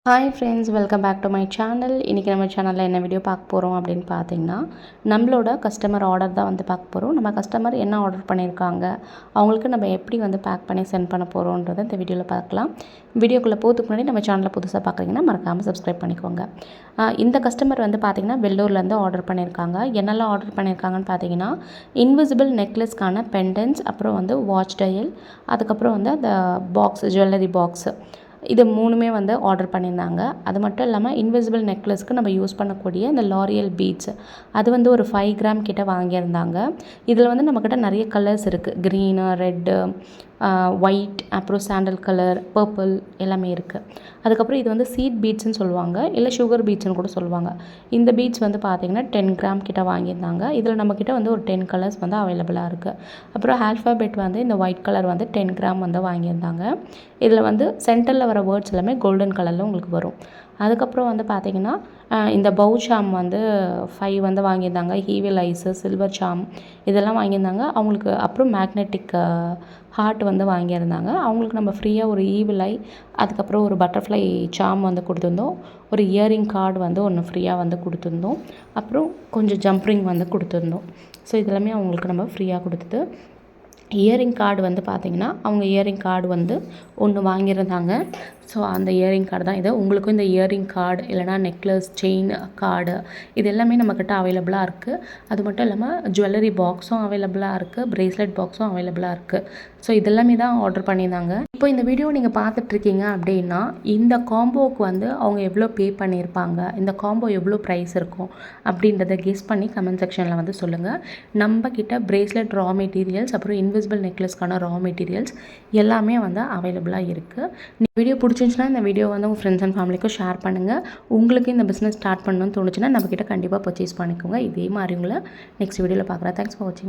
Hi friends, welcome back to my channel. இன்றைக்கி நம்ம சேனலில் என்ன வீடியோ பார்க்க போகிறோம் அப்படின்னு பார்த்தீங்கன்னா, நம்மளோட கஸ்டமர் ஆர்டர் தான் வந்து பார்க்க போகிறோம். நம்ம கஸ்டமர் என்ன ஆர்டர் பண்ணியிருக்காங்க, அவங்களுக்கு நம்ம எப்படி வந்து பேக் பண்ணி சென்ட் பண்ண போகிறோன்றதை இந்த வீடியோவில் பார்க்கலாம். வீடியோக்குள்ளே போகிறதுக்கு முன்னாடி நம்ம சேனலை புதுசாக பார்க்குறீங்கன்னா மறக்காமல் சப்ஸ்கிரைப் பண்ணிக்கோங்க. இந்த கஸ்டமர் வந்து பார்த்திங்கன்னா வெள்ளூர்லேருந்து ஆர்டர் பண்ணியிருக்காங்க. என்னெல்லாம் ஆர்டர் பண்ணியிருக்காங்கன்னு பார்த்தீங்கன்னா, இன்விசிபிள் நெக்லஸ்க்கான பெண்டன்ஸ், அப்புறம் வந்து வாட்ச் டயல், அதுக்கப்புறம் வந்து அந்த பாக்ஸ் ஜுவல்லரி பாக்ஸு, இது மூணுமே வந்து ஆர்டர் பண்ணியிருந்தாங்க. அது மட்டும் இல்லாமல் இன்விசிபிள் நெக்லஸ்க்கு நம்ம யூஸ் பண்ணக்கூடிய இந்த லாரியல் பீட்ஸ், அது வந்து ஒரு 5 கிராம் கிட்ட வாங்கியிருந்தாங்க. இதில் வந்து நம்மக்கிட்ட நிறைய கலர்ஸ் இருக்குது. க்ரீனு, ரெட்டு, ஒயிட், அப்புறம் சாண்டல் கலர், பர்பிள் எல்லாமே இருக்குது. அதுக்கப்புறம் இது வந்து சீட் பீட்ஸ்னு சொல்லுவாங்க, இல்லை சுகர் பீட்ஸ்னு கூட சொல்லுவாங்க. இந்த பீட்ஸ் வந்து பார்த்திங்கன்னா 10 கிராம் கிட்ட வாங்கியிருந்தாங்க. இதில் நம்மக்கிட்ட வந்து ஒரு 10 கலர்ஸ் வந்து அவைலபிளாக இருக்குது. அப்புறம் ஆல்ஃபாபெட் வந்து இந்த ஒயிட் கலர் வந்து 10 கிராம் வந்து வாங்கியிருந்தாங்க. இதில் வந்து சென்டரில் வர வேர்ட்ஸ் எல்லாமே கோல்டன் கலரில் உங்களுக்கு வரும். அதுக்கப்புறம் வந்து பார்த்திங்கன்னா இந்த பவு சாம் வந்து 5 வந்து வாங்கியிருந்தாங்க. ஹீவில் ஐஸு, சில்வர் சாம் இதெல்லாம் வாங்கியிருந்தாங்க அவங்களுக்கு. அப்புறம் மேக்னெட்டிக் ஹார்ட் வந்து வாங்கியிருந்தாங்க அவங்களுக்கு. நம்ம ஃப்ரீயாக ஒரு ஈவில் ஐ, அதுக்கப்புறம் ஒரு பட்டர்ஃப்ளை சாம் வந்து கொடுத்துருந்தோம். ஒரு இயரிங் கார்டு வந்து ஒன்று ஃப்ரீயாக வந்து கொடுத்துருந்தோம். அப்புறம் கொஞ்சம் ஜம்ப்ரிங் வந்து கொடுத்துருந்தோம். ஸோ இதெல்லாமே அவங்களுக்கு நம்ம ஃப்ரீயாக கொடுத்தது. இயரிங் கார்டு வந்து பார்த்திங்கன்னா அவங்க இயரிங் கார்டு வந்து ஒன்று வாங்கியிருந்தாங்க. ஸோ அந்த இயரிங் கார்டு தான் இது. உங்களுக்கும் இந்த இயரிங் கார்டு இல்லைனா நெக்லஸ், செயின் கார்டு இது எல்லாமே நம்மக்கிட்ட அவைலபிளாக இருக்குது. அது மட்டும் இல்லாமல் ஜுவல்லரி பாக்ஸும் அவைலபிளாக இருக்குது, ப்ரேஸ்லெட் பாக்ஸும் அவைலபிளாக இருக்குது. ஸோ இதெல்லாமே தான் ஆர்டர் பண்ணியிருந்தாங்க. இப்போ இந்த வீடியோ நீங்கள் பார்த்துட்ருக்கீங்க அப்படின்னா, இந்த காம்போவுக்கு வந்து அவங்க எவ்வளோ பே பண்ணியிருப்பாங்க, இந்த காம்போ எவ்வளோ ப்ரைஸ் இருக்கும் அப்படின்றத கெஸ் பண்ணி கமெண்ட் செக்ஷனில் வந்து சொல்லுங்கள். நம்மக்கிட்ட ப்ரேஸ்லெட் ரா மெட்டீரியல்ஸ், அப்புறம் இன்விசிபிள் நெக்லஸ்க்கான ரா மெட்டீரியல்ஸ் எல்லாமே வந்து அவைலபிளாக இருக்குது. வீடியோ பிடிச்சிருந்துச்சுன்னா இந்த வீடியோ வந்து உங்கள் ஃப்ரெண்ட்ஸ் அண்ட் ஃபேமிலிக்கும் ஷேர் பண்ணுங்கள். உங்களுக்கு இந்த பிஸ்னஸ் ஸ்டார்ட் பண்ணணும்னு தோணுச்சுன்னா நம்மக்கிட்ட கண்டிப்பாக பர்ச்சேஸ் பண்ணிக்கோங்க. இதே மாதிரி உங்களை நெக்ஸ்ட் வீடியோவில் பார்க்குறேன். தேங்க்ஸ் ஃபார் வாட்சிங்.